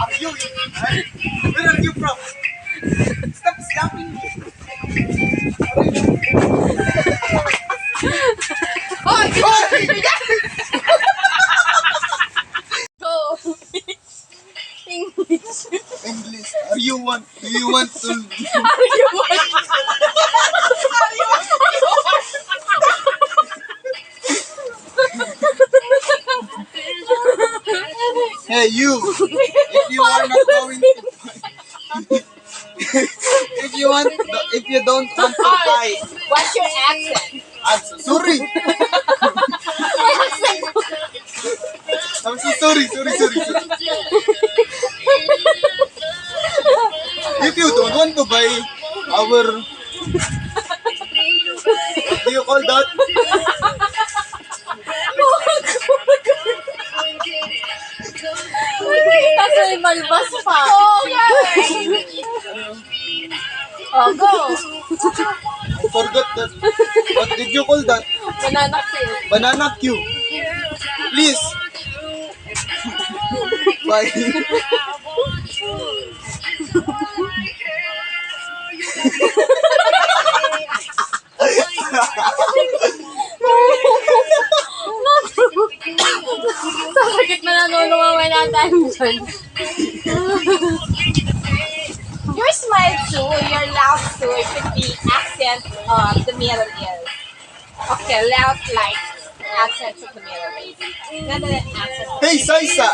Are you? Where are you from? Stop slapping me. Oh, go! English. English. Are you want? Do you want to? Are you Hey you! If you are not going to, if you don't want to buy, What's your accent? I'm so sorry. I'm so sorry. If you don't want to buy our, what do you call that? Kasi may malbas pa. Oh, oh, go! I forgot that. What did you call that? Banana cue. Banana Q. Please. Bye. Sa sakit na nanunumaway natin dyan. Your smile too, your laugh too, it could be accent of the Middle East. Okay, laugh like accent of the Middle East. Not an accent. Hey, Saisa.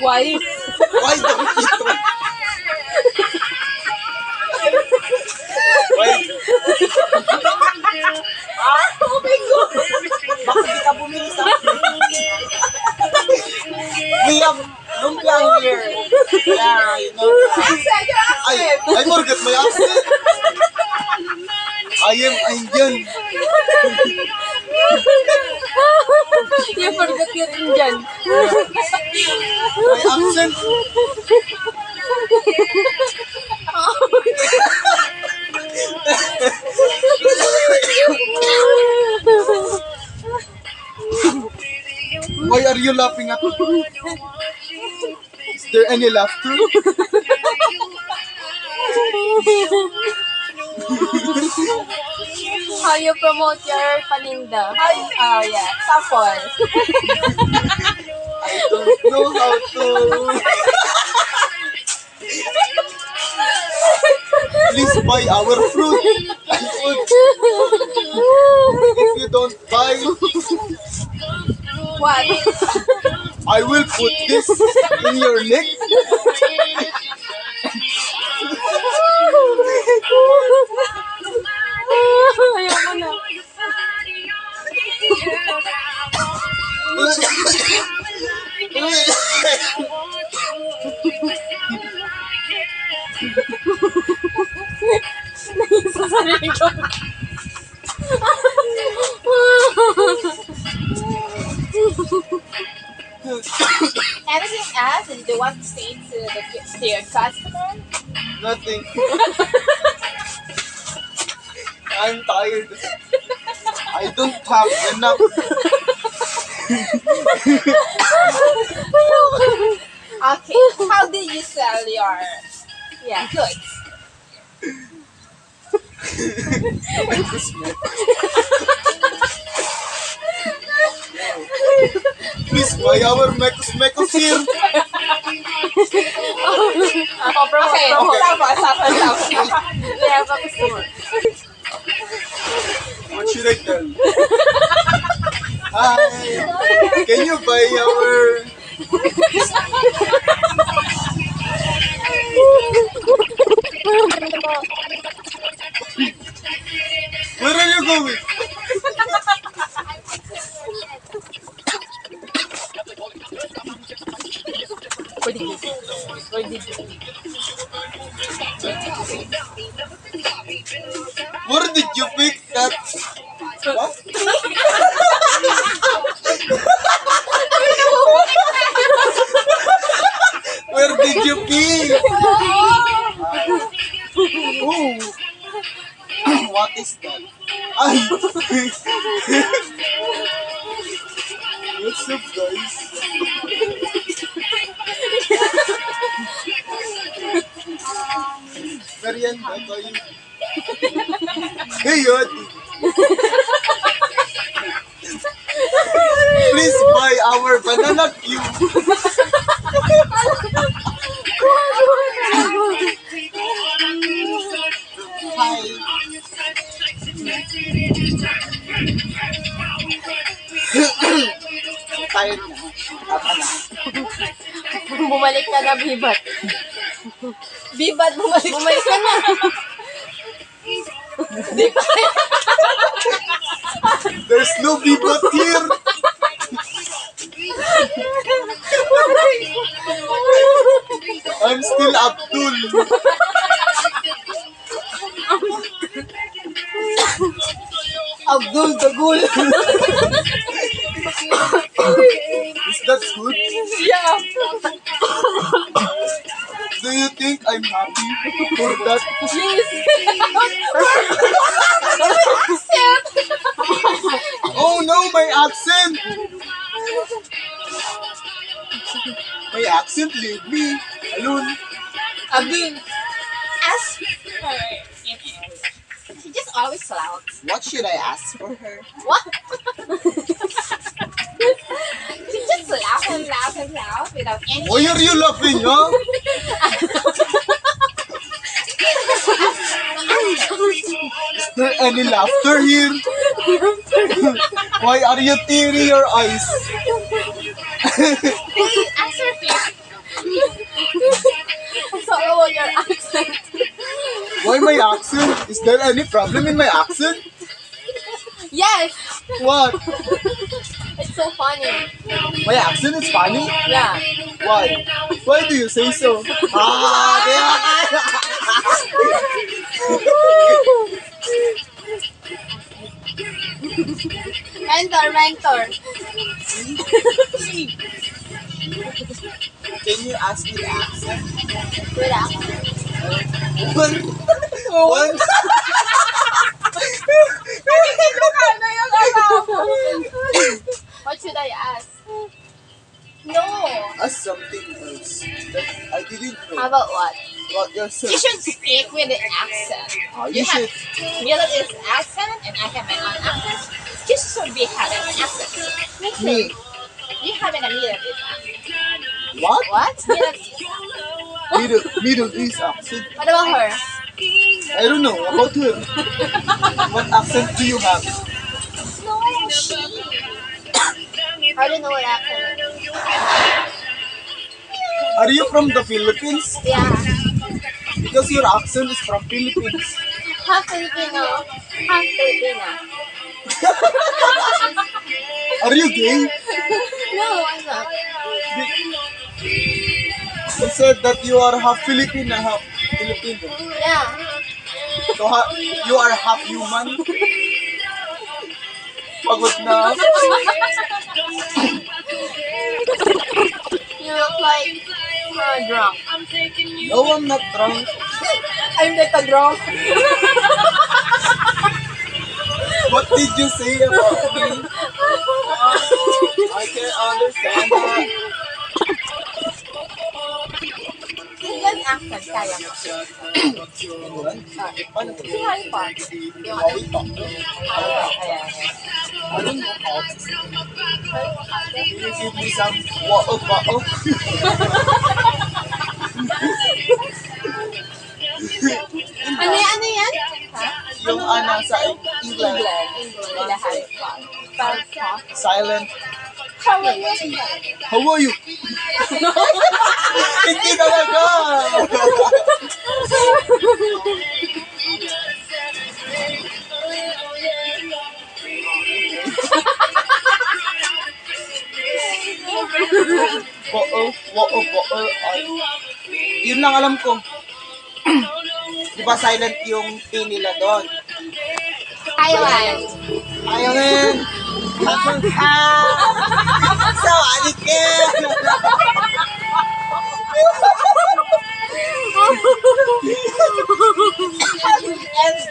Why? Why don't you try? Why? Oh my God! Bakit di ka bumili sa akin? We have lumpia here. Yeah, you know. Accent, your accent! I forgot my accent. I am Indian. You forgot your Indian. My accent. Why are you laughing at me? Is there any laughter? How you promote your paninda? Oh yeah, sample. I don't know how to. Please buy our fruit. If you don't buy, What? I will put this in your neck. Ayoko na. Sa sarili ko. Anything else that you want to say to your customer? Nothing. I'm tired. I don't have enough. Okay, how did you sell your goods? Please buy our Mekos here. Okay, stop. We have a customer. What should I tell? Hi. Can you buy our... Where are you going? Where did you? Where did you pick that? What? No. What is that? Ay! What's up, guys? Merienda kayo. Hey, yun! Please buy our banana cube. Hi. Tired na. Tama na. Bumalik ka na, Bibat. Bibat, bumalik ka na. There's no bibat here. I'm still Abdul. Abdul Dagul. Is that good? Yeah. Do you think I'm happy for that? Oh no, my accent! My accent leave me alone. Abdul. Ask her. She just always loud. What should I ask for her? What? She just laugh and laugh and laugh without any. Why are you laughing, huh? Is there any laughter here? Why are you tearing your eyes? Answer please. I'm sorry about your accent. Why my accent? Is there any problem in my accent? Yes, What? it's so funny. My accent is funny? Yeah. Why? Why do you say so? Ah, Mentor. Can you ask me the accent? Good accent. One. What should I ask? No. Ask something else that I didn't How know. about what? What yourself? You should speak with the accent. Ah, you should. Mila is accent and I have my own accent. You should be having an accent. Me. You having a Mila is accent. What? What? Mila is. Middle East accent. What about her? I don't know about her. What accent do you have? No, she. I don't know what accent is. Are you from the Philippines? Yeah. Because your accent is from Philippines. Half Filipino. Half Filipina. Are you gay? No, I'm not. You said that you are half Filipino, half Filipino. Yeah. So you are half human. Pagod na. You look like drunk. No, I'm not drunk. I'm like a drunk. What did you say about me? I can't understand that. Yan accent, kaya mo. Ano to? Si Harry Potter. Yung How we talk? ayan. I don't know how to say. Can you give me some water? Ano yan? Ha? Yung sa England. England. Nila Harry Potter. Silent. How are you? How are you? Hindi talaga. Boo. Yun lang alam ko. Di ba silent yung T nila doon? Taiwan. Ayaw rin. So, alikin.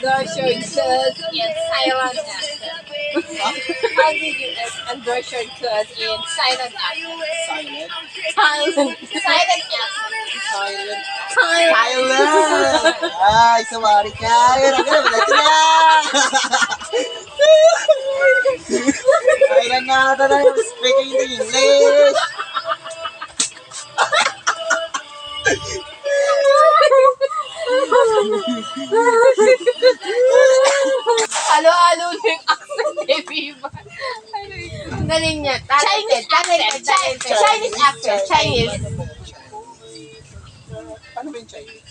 endorse your goods in silent accent? How did you endorse your goods in silent accent? Silent. Silent accent. Silent. Silent. Silent! Ay, sumari ka! Ayun, ako na, balat na! Ayun na, tada yung speaking in English! Halo-halo na yung accent ni Viva. Ang galing niya. Chinese accent. Chinese accent. Chinese. Paano ba yung Chinese?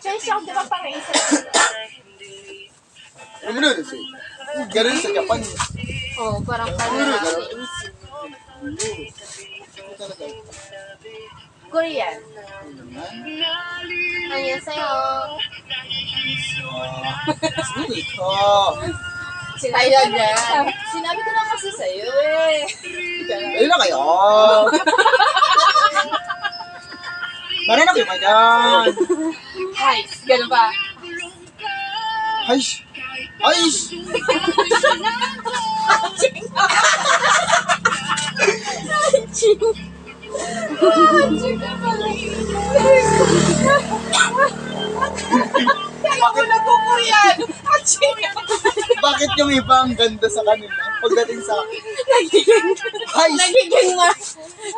Chinese yung di ba parang isa? Ano na kasi? Ganun sa Japan. Oh, parang Ano kanina. ganun? Ano talaga? Korean. 안녕하세요. Sweet. Thailand yan. Sinabi ko na kasi sa'yo eh. Ayun na kayo. Marin ako yung kanyan. Hi. Ganun ba? Aish! Aish! Kaya ko nagkukuyan. Bakit yung iba ang ganda sa kanila pagdating sa akin? Aish! Nagiging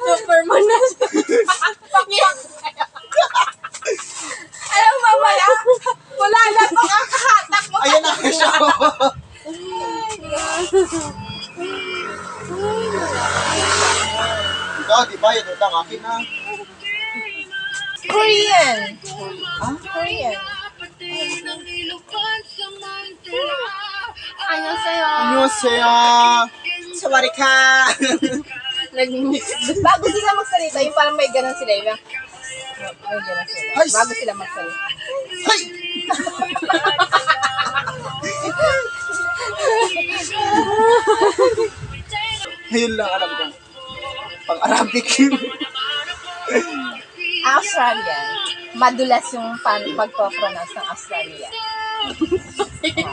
super mo na. Alam mo mamaya, wala na pang kakahatak mo. Ayan na siya. Ikaw, di ba? Yung utang akin na. Korean. Ha? Korean. 안녕하세요. Annyeonghaseyo. Sawadika. Nag-mix. Bago sila magsalita, yung parang may ganun sila. Yung may ganun sila. Ay! Bago sila magsalita. Hay! Ayun lang alam ko. Pang-Arabic yun. Australian. Madulas yung pagpo-pronounce ng Australia. Ayaw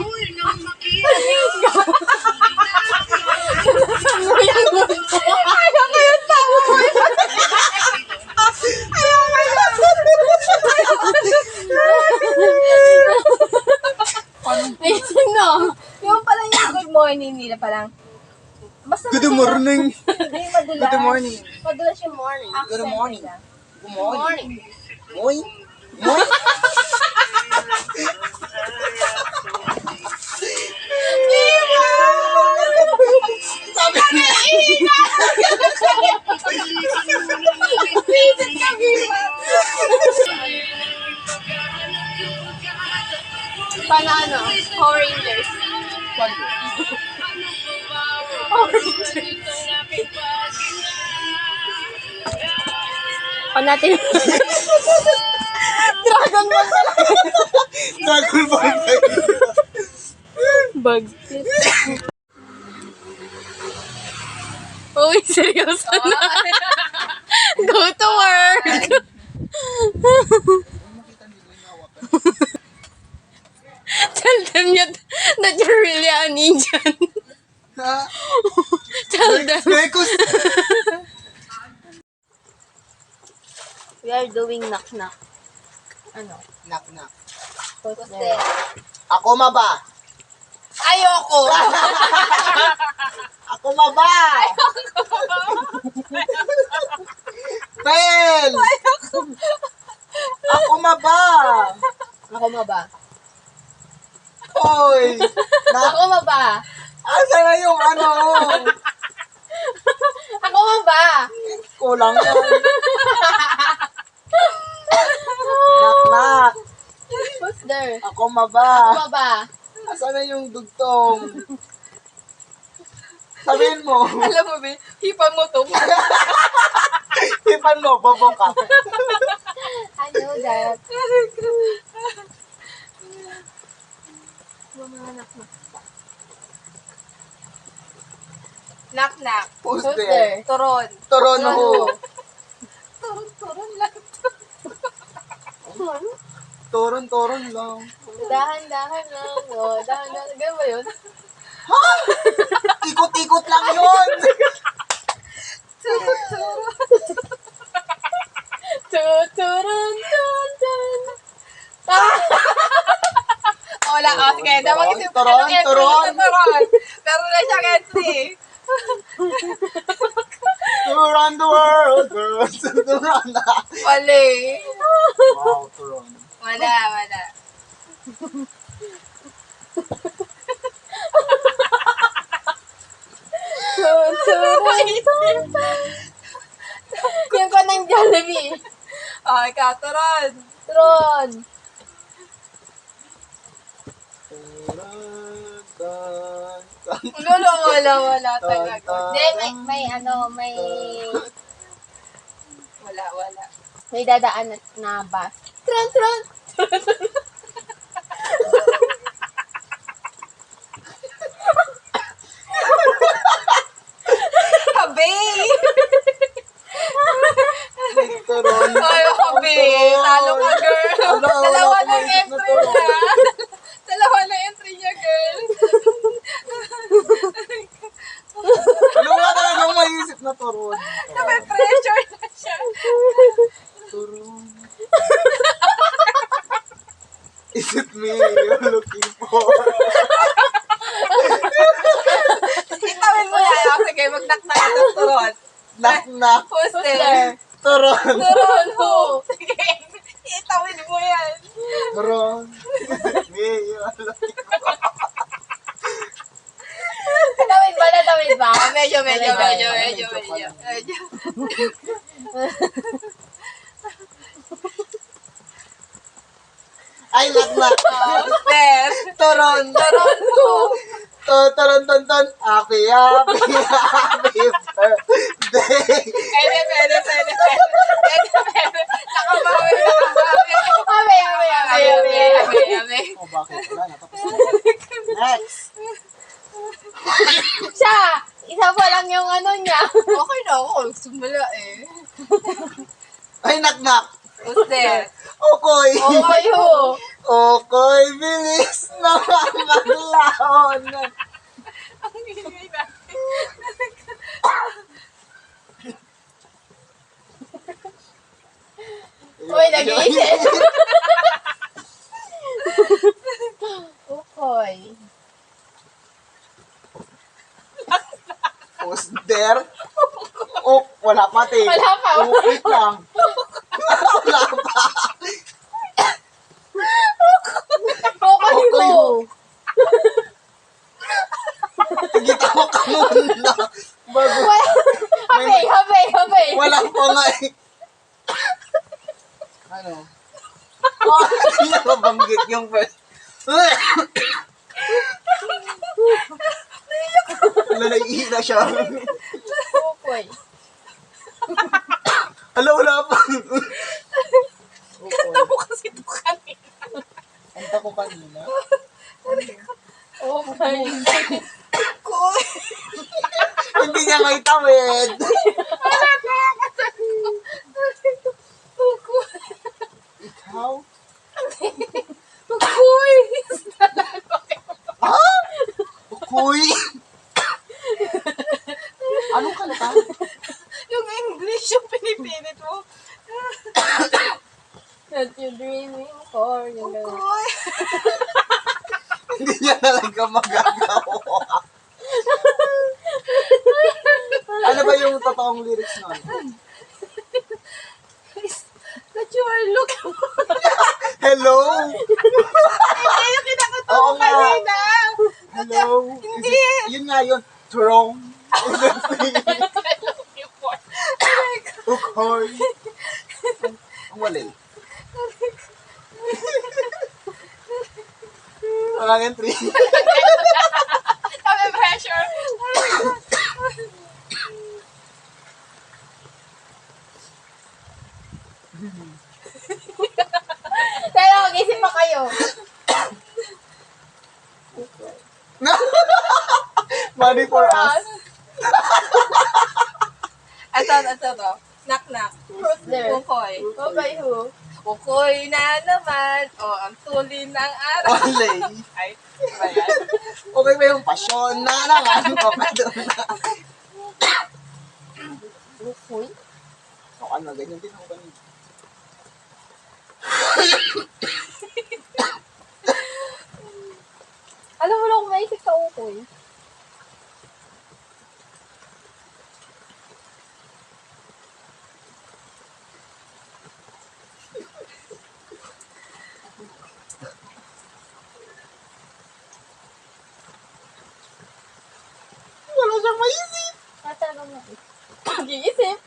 ko yung tao mo. Ayaw ko Ayun no. yung pala yung good morning nila parang basta Good morning. Hindi, madulas. Good morning. Madulas yung morning. Good Accent morning. nila. Good morning. Morning. Moy. Moy. Sabi niya. Visit ka, Viva. Panano? Power Rangers. O natin. Dragon Ball pala. Dragon Ball. Bag. Uy, seryoso na. Go to work. Tell them that you're really an Indian. Ha? Tell them. Bekos. We are doing knock-knock. Ano? Knock knock. Poste. Ako maba. Ayoko. Ako maba. Bel. Ako maba. Ako maba. Hoy. Ako maba. Asa na yung ano? Ako maba. Kulang yan. Knock knock. Who's there? Ako maba. Ako maba. Asa na yung dugtong? Sabihin mo. Alam mo ba, hipan mo to. Hipan mo, bobong ka. I know that. Knock knock. Who's Who's there? there? Turon. Toron who? Turon lang. Toron lang. Dahan-dahan lang. Oh, dahan-dahan. Ganun ba yun? Ikot-ikot lang yun. Tuturun, tun, tun. Ah! Wala, sige. Dapat isip ko Turon, ng entry turon. sa turon. Pero na siyang entry. To run the world, girls. To run the... Wali. Wow, turon. Wala. Tuturun, tun, tun. Yung ko ng Jollibee. Oh, ikaw, turon. Tron. Wala talaga. Hindi, may Wala. may dadaan na bus. Tron, tron. Habi! Turon. Ay, habi. Talo ka, girl. Wala Dalawa akong na maisip na entry turon. niya. Dalawa na entry niya, girl. Wala talagang maisip na turon. Nape-pressure na siya. Turon. Is it me you're looking for? Itawin mo yan. Oh, sige, magnak-nak ito, turon. Knock. Who's there? Turon. Turon, who? Sige, itawin mo yan. Turon. Is it me you're looking for? Tawid ba? Medyo. Ay, knock. Who's there? Turon. Turon, who? Turon. Happy birthday. Pwede. Nakabawi. Abe. Oh, bakit? Wala na. Tapos na. Next. Siya! Isa pa lang yung ano niya. Okay na ako. Sumula eh. Ay, knock. Who's there? Okoy. Okay ho. Okoy, bilis naman maglaon. Ang hingay natin. Uy, nag-iisip. Okay. Who's there? Oh, wala pati. Wala pa. Oh, wait lang. Wala pa. Okay Okoy ho. ho. Tigita mo ka muna. Bago. Habay. Wala pa nga eh. Ano? Oh, hindi na mabanggit yung first. Wala, naiihi na siya. Okay. Wala pa. Kanta mo kasi ito kanina. Kanta ko kanina. Okay. Hindi niya may tawid. Ikaw? Uy! Ha? Ukoy? Anong kanta? Yung English yung pinipilit mo. That you're dreaming for. Yung gano'n. Uy! Hindi niya talaga magagawa. Ano ba yung totoong lyrics nun? That you are looking for. Hello? Hindi yung kinakanta Oo mo nga. kanina. Hello? Hindi. Yun nga yun. Throne. Looking for. Ukoy. Ang walil. Walang entry. Kami pressure. Pero mag-isip pa kayo. Money for us. Ito. Knock. Who's there? Kukoy. Okay ho. Kukoy na naman. O, ang tuli ng araw. Olay. Ay, ba yan? Okay ba yung pasyon na ano ka pa doon na? Ukoy? So, ano, ganyan din ako ganun. Alam mo lang kung maisip sa ukoy. Wala siyang maisip. Talagang maisip. Mag-iisip.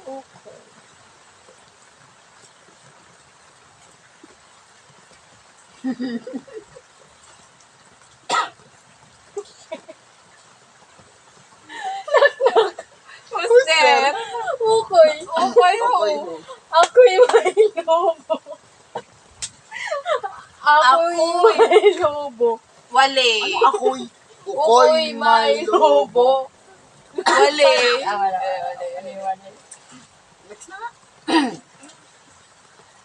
Okay. Who's there? Ukoy. Ukoy ho. Okay, no. Ako'y may lobo. Ako'y may lobo. Wale. Ako'y Ukoy may lobo. Wale. Wala. Wala. Next na.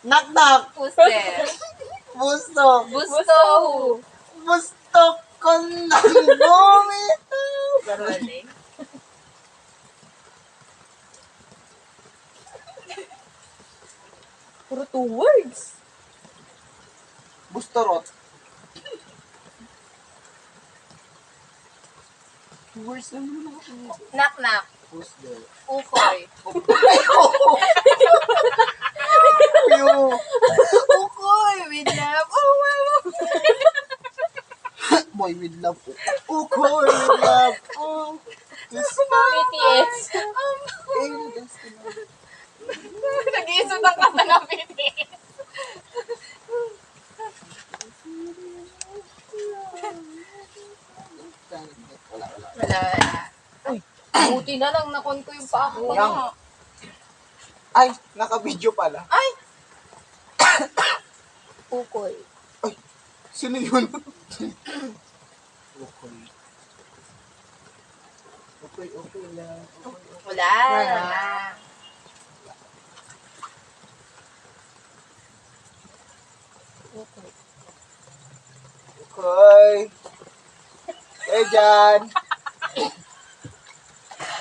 Knock knock. Who's there? Busto. Gusto ho. Gusto ko nang bumitaw. Wale. Puro 2 words. Bustorot. Words lang naman ako. Knock knock. Who's there? Ukoy. Yo. Ukoy with love. Oh, wow. Boy with love. Ukoy with love. Oh. This BTS. ain't destiny. Nag-iisot ang kanta ng BTS. Wala. Wala. Buti na lang nakon ko yung paa ko. Yang. Ay, naka-video pala. Ay! Ukoy. Sino yun? Okay lang. Wala. Ukoy. Okay. Eh, dyan.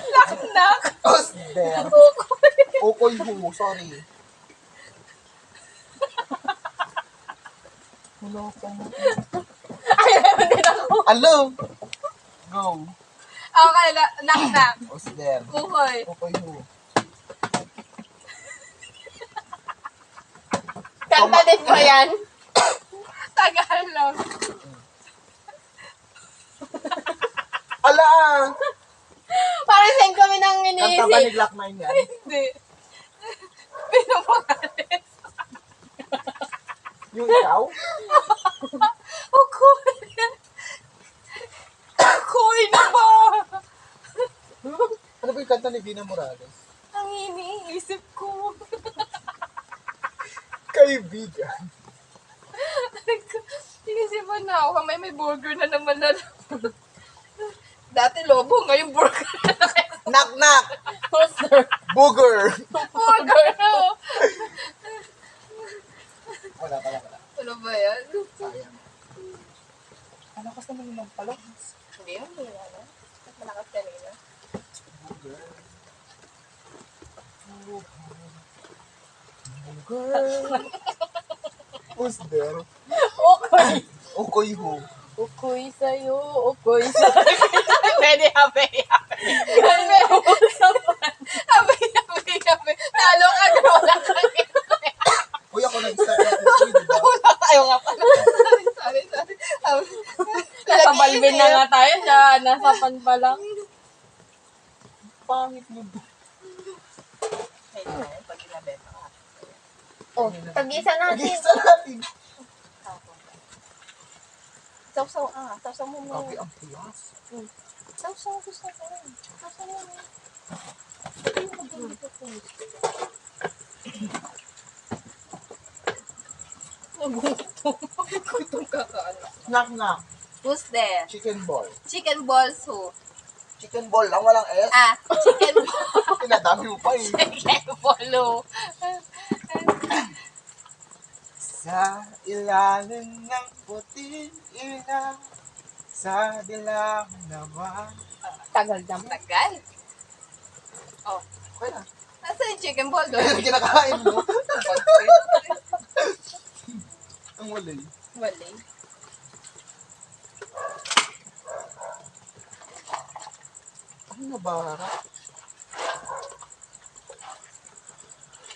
Knock knock. Who's there? Ukoy mo, sorry. Wala pa na. Hello. Go. Okay, knock knock. Who's there? Ukoy. Ukoy mo. Kanta din ba yan? Tagalog. Ala! Parang send kami ng Kanta ba ni iniisip. Glock 9 yan? Hindi. Pinamagalit. Yung ikaw? Ukoy. Ukoy na ba? Ano ba yung kanta ni Vina Morales? Ang iniisip ko. Kaibigan. Inisipan na ako. May burger na naman na lang. Dati lobo, ngayon burger na kayo. Knock knock! Poster. Booger! Burger na. Wala. Ano ba yan? Sayang. Ano kasi naman yung palok? Hindi yan, hindi yan. Malakas kanina. Booger. Booger. Who's there? Ukoy. Ukoy ho. Ukoy sa'yo. Ukoy sa'yo. Pwede, happy. Kami ang usapan. Happy. Talo ka, wala ka. Uy, ako nag-start ng ukoy, di ba? Wala kayo nga pala. Sorry. Nasa Balvin na nga tayo dyan. Nasa pan pa lang. Pangit mo ba? Pag inabenta ka. Oh, tag-isa natin. Nag-isa natin. Sausaw mo mo. Grabe ang piyas. Sausaw gusto ko rin. Sausaw mo mo. Gutom ka ka. Knock knock. Who's there? Chicken ball. Chicken balls who? Chicken ball lang, walang S. Chicken balls. Pinadami mo pa eh. Sige, follow. Sa ilalim ng puting ina, sa dilaw naman. Tagal ng tagal. Oh, Okay na. nasa yung chicken ball doon? Ano kinakain mo? Ang walay. Wala. Ano na ba?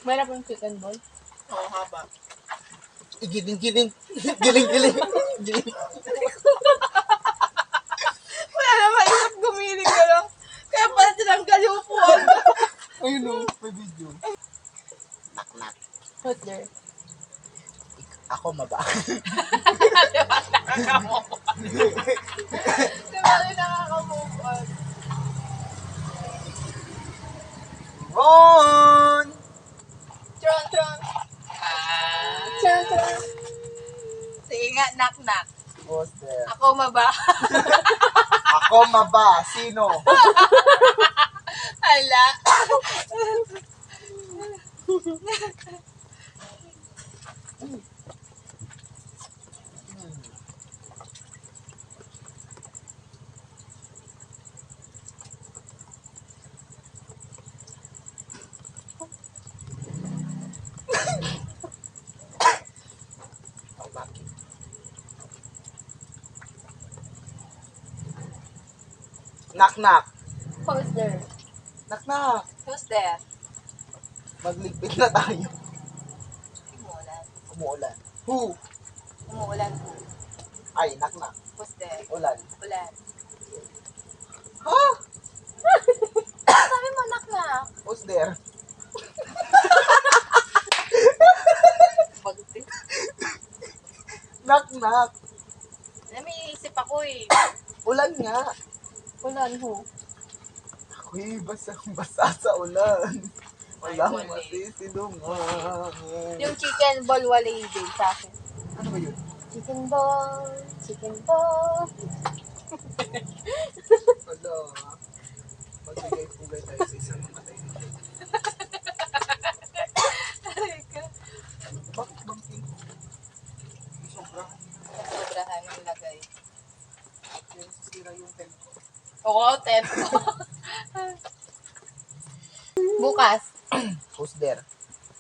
Mayroon pong chicken ball. Oo, haba. Giling-giling. Giling-giling. Giling. Wala naman isip gumiling ka lang. Kaya pala tinanggal yung upuan. Ayun o, may video. Knock-knock. Who's there? Ako maba. Diba rin nakaka-move on? Ron! Tron, tron. Tron, tron. Sige nga, knock-knock. Who's there? Ako maba. Ako maba. Sino? Hala. Knock-knock. Who's there? Knock-knock. Who's there? Magligpit na tayo. Umuulan. Umuulan. Who? Umuulan. Ay, knock-knock. Who's there? Ulan. Ulan. Ha? Sabi mo, knock-knock. Who's there? Bagti. Knock-knock. May isip ako eh. Ulan nga. Ulan, who? Ako'y basang-basa sa ulan. Walang Ay, wala. masisinungan. Yung chicken ball, wala din sa akin. Ano ba yun? Chicken ball, chicken ball. Wala. Magbigay-pugay tayo sa isang matay nito. Bakit bang tingko? Sobra. Sobrahan ng lagay. Kaya nasisira yung tent ko. Oo, tempo. Bukas. Who's there?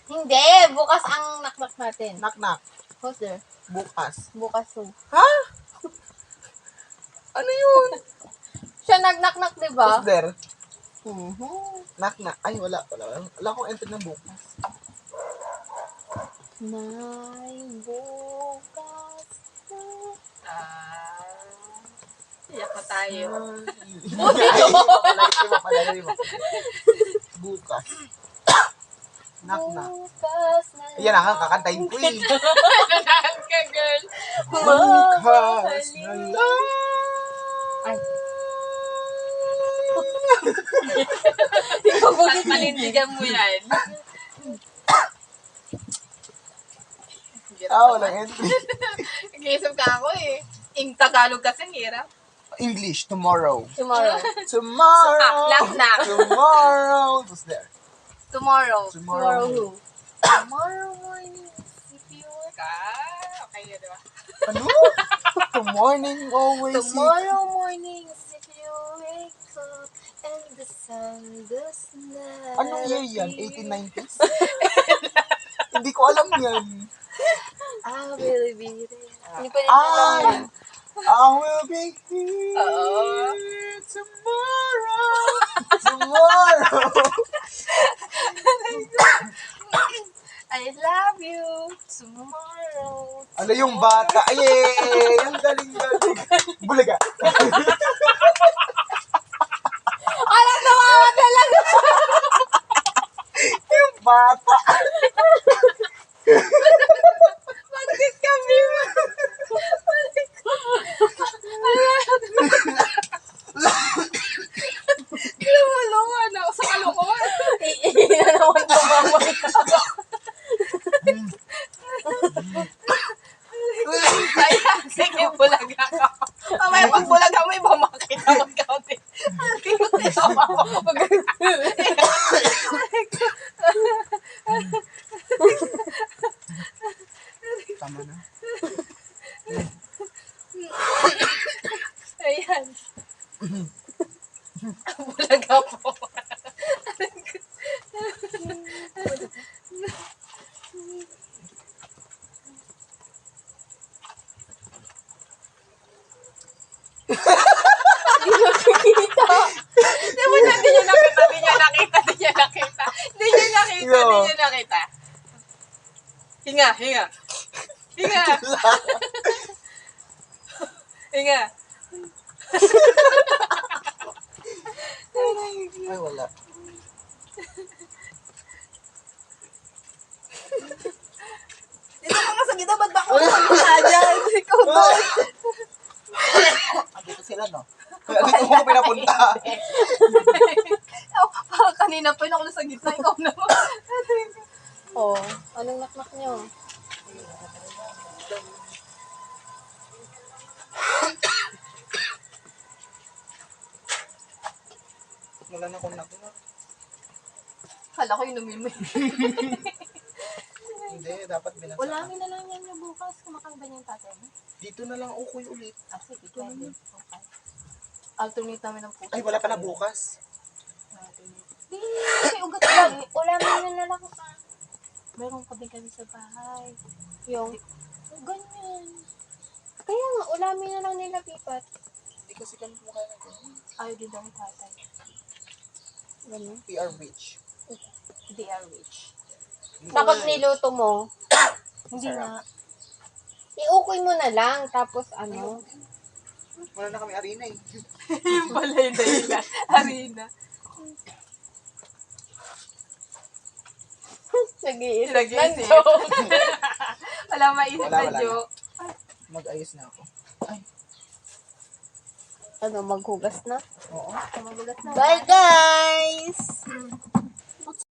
Hindi, bukas ang knock-knock natin. Knock-knock. Who's there? Bukas. Bukas who? Ha? Ano yun? Siya nag-knock-knock, di ba? Who's there? Mhm. Ay, wala. Wala akong entry ng bukas. May bukas na. Iyak na tayo. Palagay mo. Bukas. Knock-knock. Bukas na. Ayan na nga, kakantayin ko eh. Nanahan ka, girl. Bukas na lang. Ay. Panindigan mo yan. Walang entry. Nag-iisip ka ako eh. Ing Tagalog kasi hirap. English, tomorrow. Tomorrow. Tomorrow. Knock-knock. Tomorrow. Who's there? Tomorrow. Tomorrow who? Tomorrow morning, if you work. Okay yun, diba? Ano? Tomorrow morning, always. Tomorrow morning, if you wake up and the sun does not. Anong year yan? 1890s? Hindi ko alam yan. I will be there. Hindi ko rin Ay! alam. I will be here tomorrow. Tomorrow. I love you tomorrow. Ano yung bata? Ay, ang galing-galing. Bulaga. Alam, nawawa talaga. Yung bata. Bakit kami mo? Lumulungan ako sa kalukuhan. Iihi na naman tumamay ka. Kaya, sige, bulaga ka. Mamaya pag bulaga mo, iba makita mo kaunti. Ang cute nito. nakita, hindi niya nakita. Hinga, hinga. Hinga. Hinga. Ay, wala. Dito ka nga sa gitna, ba't ba ako sa dyan? Ikaw doon. Andito sila, no? Andito ko pinapunta. Parang kanina pa yun ako nasa gitna, ikaw naman. Oh, anong naknak nyo? Wala na akong nakuna. Kala ko inumin mo. Hindi, dapat binasa. Ulamin na lang yan yung bukas. Kumakain ba niya yung tatay mo? Dito na lang ukoy ulit. Sige, pwede. Okay. Alternate namin ng puso. Ay, wala pa na bukas. Di, may ugat lang. Ulamin na lang ka. Meron pa din kami sa bahay. Yung, ganyan. Kaya nga, ulamin na lang nila, Pipat. Hindi kasi kami kumakain ng ganyan. Ayaw din daw ni tatay. Ganun. PR rich. They are rich. Tapos niluto mo, hindi Sarap. na. Iukoy mo na lang, tapos ano. Wala na kami arena eh. Yung pala yung dahilan. Harina. Nag-iisip Nag-iisip. ng joke. Wala maisip Wala, na wala. joke. Mag-ayos na ako. Ay, Ano, maghugas na? oo. Magulat na. Bye, guys!